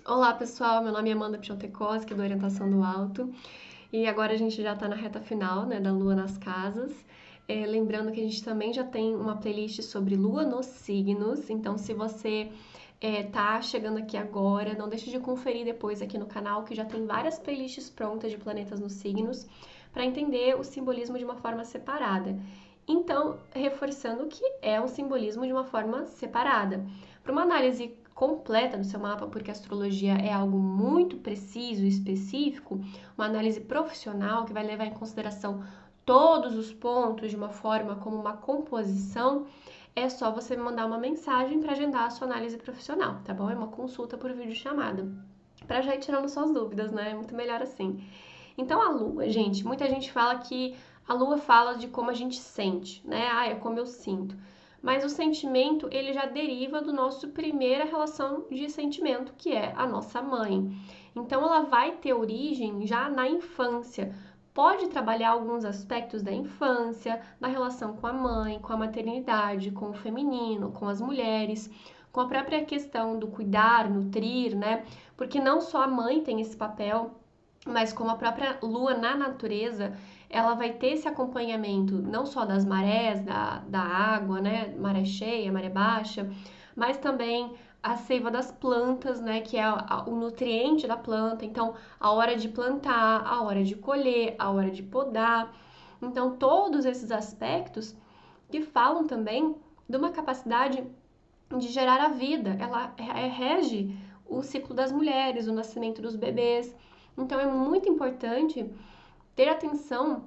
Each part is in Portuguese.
Olá pessoal, meu nome é Amanda Piontekowski, do Orientação do Alto, e agora a gente já está na reta final, né, da Lua nas Casas. Lembrando que a gente também já tem uma playlist sobre Lua nos signos, então se você tá chegando aqui agora, não deixe de conferir depois aqui no canal, que já tem várias playlists prontas de planetas nos signos, para entender o simbolismo de uma forma separada. Então, reforçando que é um simbolismo de uma forma separada. Para uma análise completa do seu mapa, porque a astrologia é algo muito preciso e específico, uma análise profissional que vai levar em consideração todos os pontos de uma forma como uma composição, é só você me mandar uma mensagem para agendar a sua análise profissional, tá bom? É uma consulta por videochamada, para já ir tirando suas dúvidas, né? É muito melhor assim. Então a lua, gente, muita gente fala que a lua fala de como a gente sente, né? Ah, é como eu sinto. Mas o sentimento, ele já deriva do nosso primeira relação de sentimento, que é a nossa mãe. Então ela vai ter origem já na infância. Pode trabalhar alguns aspectos da infância, da relação com a mãe, com a maternidade, com o feminino, com as mulheres, com a própria questão do cuidar, nutrir, né? Porque não só a mãe tem esse papel, mas como a própria lua na natureza, ela vai ter esse acompanhamento não só das marés, da água, né, maré cheia, maré baixa, mas também a seiva das plantas, né, que é o nutriente da planta. Então, a hora de plantar, a hora de colher, a hora de podar. Então, todos esses aspectos que falam também de uma capacidade de gerar a vida. Ela rege o ciclo das mulheres, o nascimento dos bebês. Então é muito importante ter atenção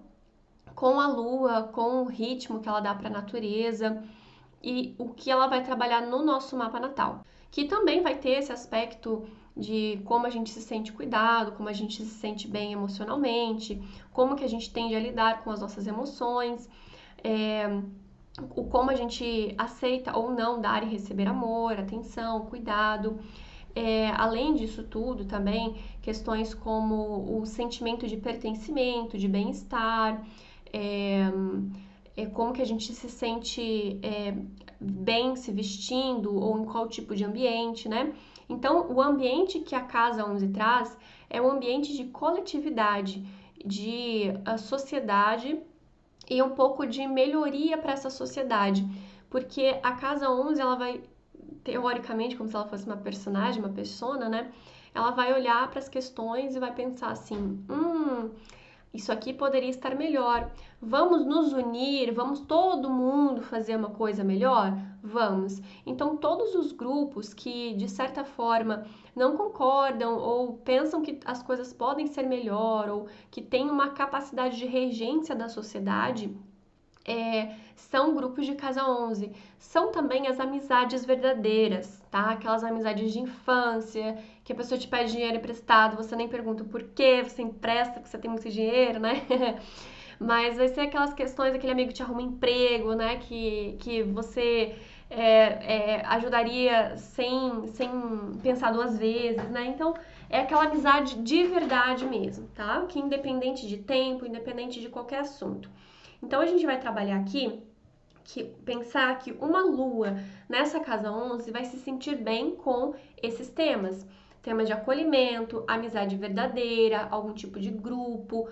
com a lua, com o ritmo que ela dá para a natureza e o que ela vai trabalhar no nosso mapa natal, que também vai ter esse aspecto de como a gente se sente cuidado, como a gente se sente bem emocionalmente, como que a gente tende a lidar com as nossas emoções, o como a gente aceita ou não dar e receber amor, atenção, cuidado. Além disso tudo, também questões como o sentimento de pertencimento, de bem-estar, como que a gente se sente bem se vestindo ou em qual tipo de ambiente, né? Então, o ambiente que a Casa 11 traz é um ambiente de coletividade, de sociedade e um pouco de melhoria para essa sociedade, porque a Casa 11 ela vai teoricamente, como se ela fosse uma personagem, uma persona, né? Ela vai olhar para as questões e vai pensar assim: isso aqui poderia estar melhor. Vamos nos unir, vamos todo mundo fazer uma coisa melhor? Vamos. Então, todos os grupos que, de certa forma, não concordam ou pensam que as coisas podem ser melhor ou que têm uma capacidade de regência da sociedade, são grupos de Casa 11. São também as amizades verdadeiras, tá? Aquelas amizades de infância, que a pessoa te pede dinheiro emprestado, você nem pergunta por quê, você empresta porque você tem muito dinheiro, né? Mas vai ser aquelas questões, aquele amigo que te arruma emprego, né? Que você ajudaria sem pensar duas vezes, né? Então, é aquela amizade de verdade mesmo, tá? Que independente de tempo, independente de qualquer assunto. Então, a gente vai trabalhar aqui pensar que uma lua nessa casa 11 vai se sentir bem com esses temas. Temas de acolhimento, amizade verdadeira, algum tipo de grupo,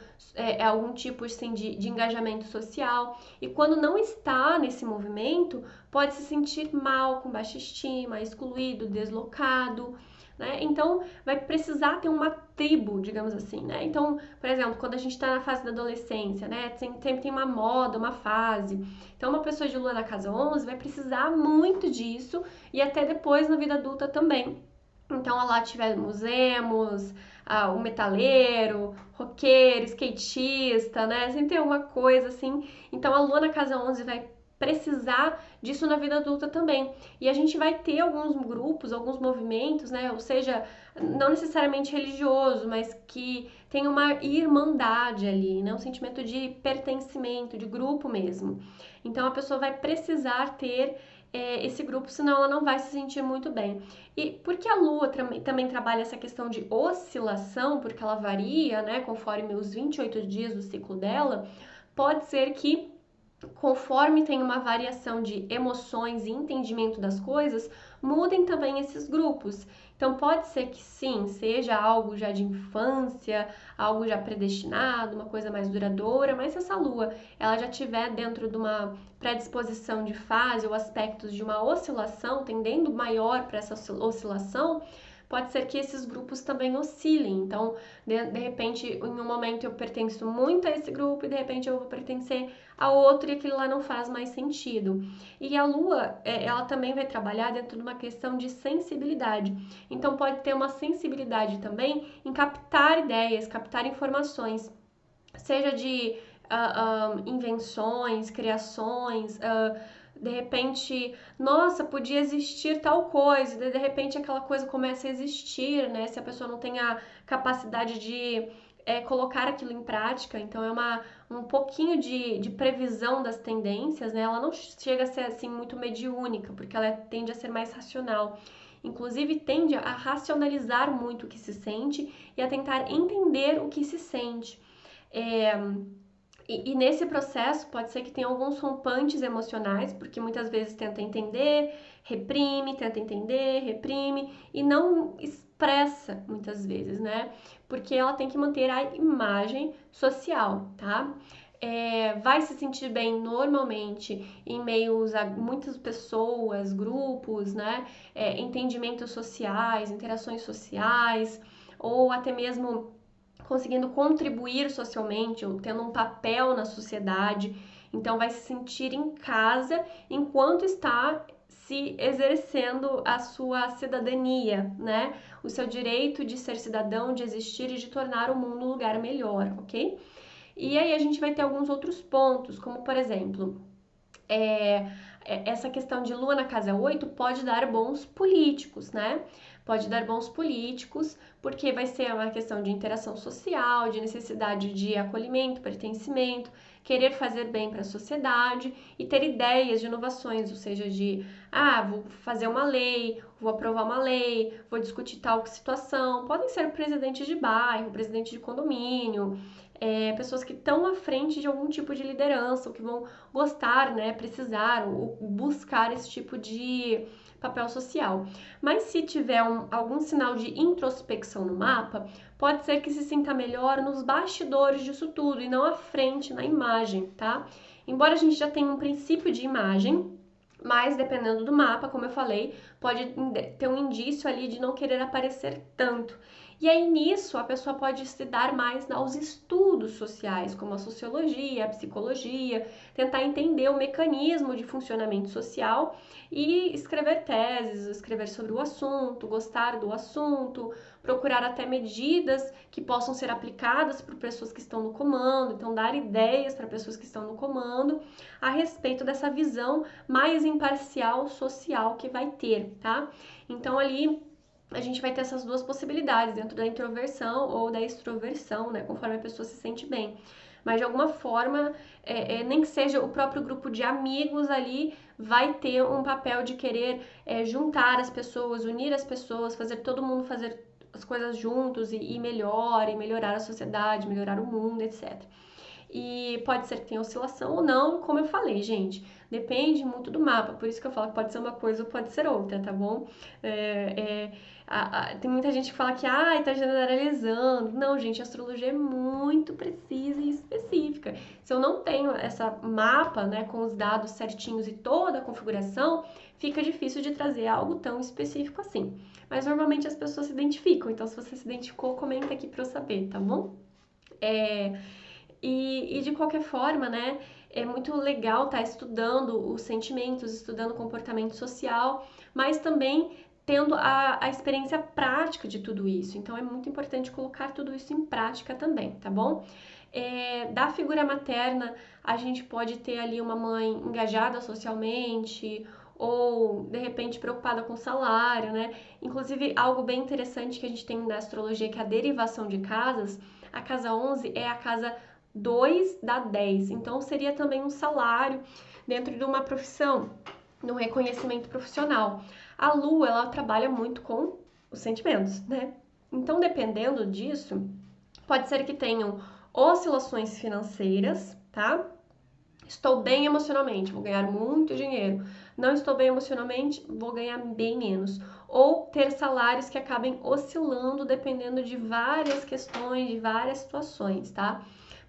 algum tipo assim, de engajamento social. E quando não está nesse movimento, pode se sentir mal, com baixa estima, excluído, deslocado, né? Então, vai precisar ter uma tribo, digamos assim, né? Então, por exemplo, quando a gente está na fase da adolescência, né? Sempre tem uma moda, uma fase. Então, uma pessoa de lua na casa 11 vai precisar muito disso e até depois na vida adulta também. Então, lá tivemos emos, o metaleiro, roqueiro, skatista, né? Sempre tem uma coisa assim. Então, a lua na casa 11 vai precisar disso na vida adulta também. E a gente vai ter alguns grupos, alguns movimentos, né? Ou seja, não necessariamente religioso, mas que tem uma irmandade ali, né? Um sentimento de pertencimento, de grupo mesmo. Então a pessoa vai precisar ter esse grupo, senão ela não vai se sentir muito bem. E porque a Lua também trabalha essa questão de oscilação, porque ela varia, né, conforme os 28 dias do ciclo dela, pode ser que conforme tem uma variação de emoções e entendimento das coisas, mudem também esses grupos. Então pode ser que sim, seja algo já de infância, algo já predestinado, uma coisa mais duradoura, mas se essa lua ela já estiver dentro de uma predisposição de fase ou aspectos de uma oscilação, tendendo maior para essa oscilação, pode ser que esses grupos também oscilem. Então, de repente, em um momento eu pertenço muito a esse grupo e de repente eu vou pertencer a outro e aquilo lá não faz mais sentido. E a Lua, ela também vai trabalhar dentro de uma questão de sensibilidade. Então, pode ter uma sensibilidade também em captar ideias, captar informações, seja de invenções, criações, de repente, nossa, podia existir tal coisa, e de repente aquela coisa começa a existir, né? Se a pessoa não tem a capacidade de colocar aquilo em prática, então um pouquinho de previsão das tendências, né? Ela não chega a ser assim muito mediúnica, porque ela tende a ser mais racional. Inclusive, tende a racionalizar muito o que se sente e a tentar entender o que se sente. E nesse processo pode ser que tenha alguns rompantes emocionais, porque muitas vezes tenta entender, reprime e não expressa muitas vezes, né? Porque ela tem que manter a imagem social, tá? Vai se sentir bem normalmente em meios a muitas pessoas, grupos, né? Entendimentos sociais, interações sociais, ou até mesmo conseguindo contribuir socialmente ou tendo um papel na sociedade. Então, vai se sentir em casa enquanto está se exercendo a sua cidadania, né? O seu direito de ser cidadão, de existir e de tornar o mundo um lugar melhor, ok? E aí a gente vai ter alguns outros pontos, como por exemplo, essa questão de Lua na casa 8 pode dar bons políticos, né? Pode dar bons políticos, porque vai ser uma questão de interação social, de necessidade de acolhimento, pertencimento, querer fazer bem para a sociedade e ter ideias de inovações, ou seja, vou fazer uma lei, vou aprovar uma lei, vou discutir tal situação. Podem ser presidentes de bairro, presidente de condomínio, pessoas que estão à frente de algum tipo de liderança, ou que vão gostar, né, precisar ou buscar esse tipo de papel social. Mas se tiver algum sinal de introspecção no mapa, pode ser que se sinta melhor nos bastidores disso tudo e não à frente, na imagem, tá? Embora a gente já tenha um princípio de imagem, mas dependendo do mapa, como eu falei, pode ter um indício ali de não querer aparecer tanto. E aí nisso a pessoa pode se dar mais aos estudos sociais, como a sociologia, a psicologia, tentar entender o mecanismo de funcionamento social e escrever teses, escrever sobre o assunto, gostar do assunto, procurar até medidas que possam ser aplicadas por pessoas que estão no comando, então dar ideias para pessoas que estão no comando a respeito dessa visão mais imparcial social que vai ter, tá? Então ali a gente vai ter essas duas possibilidades dentro da introversão ou da extroversão, né? Conforme a pessoa se sente bem. Mas de alguma forma, nem que seja o próprio grupo de amigos ali, vai ter um papel de querer juntar as pessoas, unir as pessoas, fazer todo mundo fazer as coisas juntos e melhorar a sociedade, melhorar o mundo, etc. E pode ser que tenha oscilação ou não, como eu falei, gente, depende muito do mapa, por isso que eu falo que pode ser uma coisa ou pode ser outra, tá bom? Tem muita gente que fala que tá generalizando. Não, gente, a astrologia é muito precisa e específica. Se eu não tenho essa mapa, né, com os dados certinhos e toda a configuração, fica difícil de trazer algo tão específico assim. Mas normalmente as pessoas se identificam, então se você se identificou, comenta aqui para eu saber, tá bom? E de qualquer forma, né, é muito legal estar estudando os sentimentos, estudando o comportamento social, mas também tendo a experiência prática de tudo isso. Então é muito importante colocar tudo isso em prática também, tá bom? Da figura materna, a gente pode ter ali uma mãe engajada socialmente ou de repente preocupada com o salário, né? Inclusive, algo bem interessante que a gente tem na astrologia, que é a derivação de casas. A casa 11 é a casa 2 da 10, então seria também um salário dentro de uma profissão, no reconhecimento profissional. A Lua, ela trabalha muito com os sentimentos, né? Então, dependendo disso, pode ser que tenham oscilações financeiras, tá? Estou bem emocionalmente, vou ganhar muito dinheiro. Não estou bem emocionalmente, vou ganhar bem menos. Ou ter salários que acabem oscilando dependendo de várias questões, de várias situações, tá?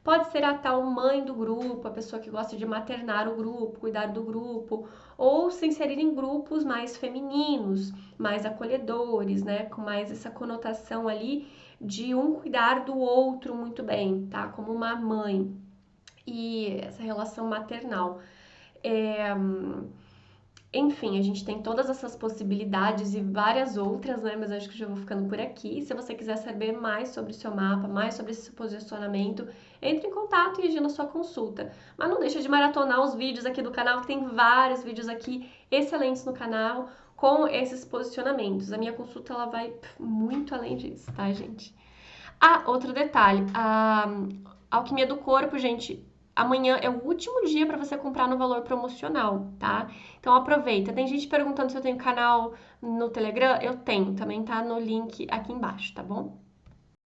Pode ser a tal mãe do grupo, a pessoa que gosta de maternar o grupo, cuidar do grupo, ou se inserir em grupos mais femininos, mais acolhedores, né? Com mais essa conotação ali de um cuidar do outro muito bem, tá? Como uma mãe e essa relação maternal. É, enfim, a gente tem todas essas possibilidades e várias outras, né? Mas acho que já vou ficando por aqui. Se você quiser saber mais sobre o seu mapa, mais sobre esse posicionamento, entre em contato e agenda sua consulta. Mas não deixa de maratonar os vídeos aqui do canal, que tem vários vídeos aqui excelentes no canal com esses posicionamentos. A minha consulta ela vai muito além disso, tá, gente? Ah, outro detalhe, a Alquimia do Corpo, gente, amanhã é o último dia para você comprar no valor promocional, tá? Então aproveita. Tem gente perguntando se eu tenho canal no Telegram, eu tenho, também tá no link aqui embaixo, tá bom?